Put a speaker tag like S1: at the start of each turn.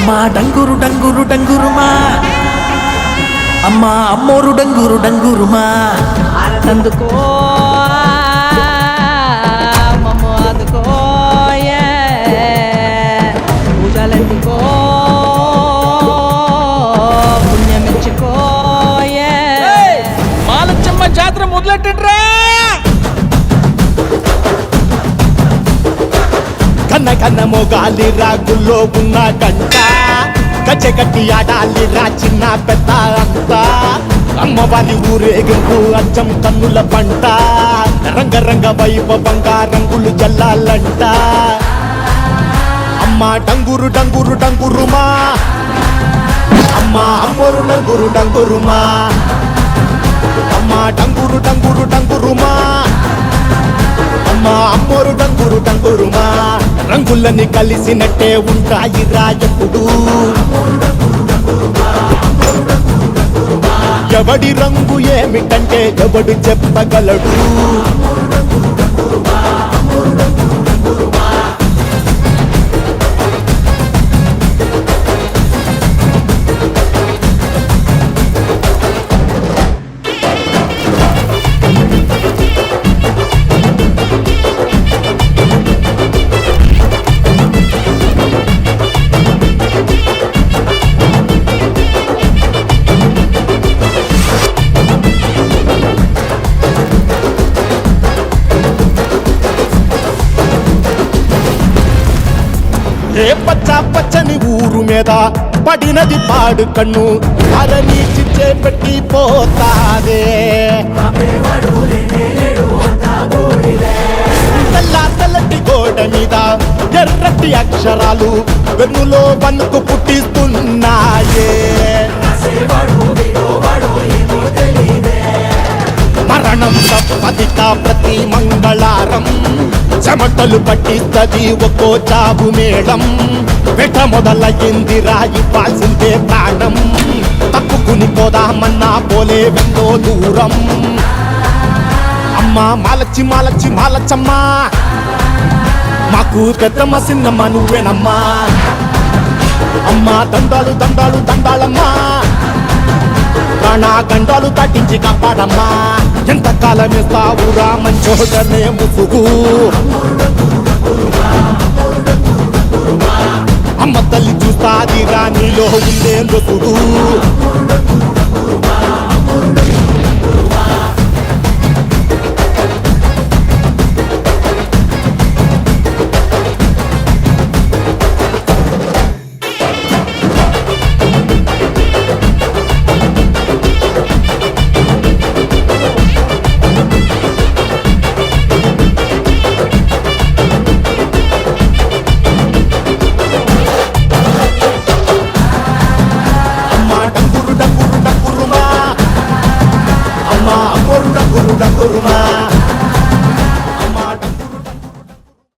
S1: అమ్మా డంగురు డంగురు డంగురుమా అమ్మా అమ్మోరు డంగురు డంగురుమా
S2: అందుకో మమ్మ అందుకో పూజలందుకో పుణ్యమిచ్చుకో
S3: మాలచ్చమ్మ జాతర మొదలెట్టండ్రా.
S4: కన్న కన్న మొగాలి రాగుల్లో ఉన్న గంట గచ్చగట్టి ఆడాలి రా చిన్న పెద్ద అంతా అమ్మవారి ఊరేగింపు అచ్చం కన్నుల పంట రంగరంగ వైభవంగా రంగులు జల్లాలంట అమ్మ డంగురు డంగురు డంగురుమా అమ్మ అమ్మోరు డంగురు డంగురుమా అమ్మ డంగురు డంగురు డంగురుమా అమ్మ అమ్మోరు డంగురు డంగురుమా రంగులని కలిసినట్టే ఉంటాయి రాయప్పుడు ఎవడి రంగు ఏమిటంటే ఎవడు చెప్పగలడు ఏ పచ్చ పచ్చని ఊరు మీద పడినది పాడు కన్ను అలని చిచ్చే పెట్టి పోతాదే తెల్ల తెల్లటి గోడ మీద ఎర్రటి అక్షరాలు వెన్నులో వణుకు పుట్టిస్తున్నాయే మరణం తప్పదిక ప్రతి మంగళారం చెమటలు పట్టిస్తది ఒక్కో చావు మేళం వెట మొదలయ్యింది రాయి పాల్సిందే ప్రాణం తప్పుకుని పోదామన్నా పోలే వెందో దూరం అమ్మా మాలచ్చి మాలచ్చి మాలచ్చమ్మా మాకు పెద్దమ్మ సిన్నమ్మ నువ్వేనమ్మా అమ్మా దండాలు దండాలు దండాలమ్మా ప్రాణా గండాలు తట్టించి కాపాడమ్మా ఎంతకాలం ఇస్తావురా మంచోడనే ముసుగు అమ్మ తల్లి చూస్తాది రాణిలో ఉండే లొసుగు అమ్మా డంగురు డంగురు డంగురుమా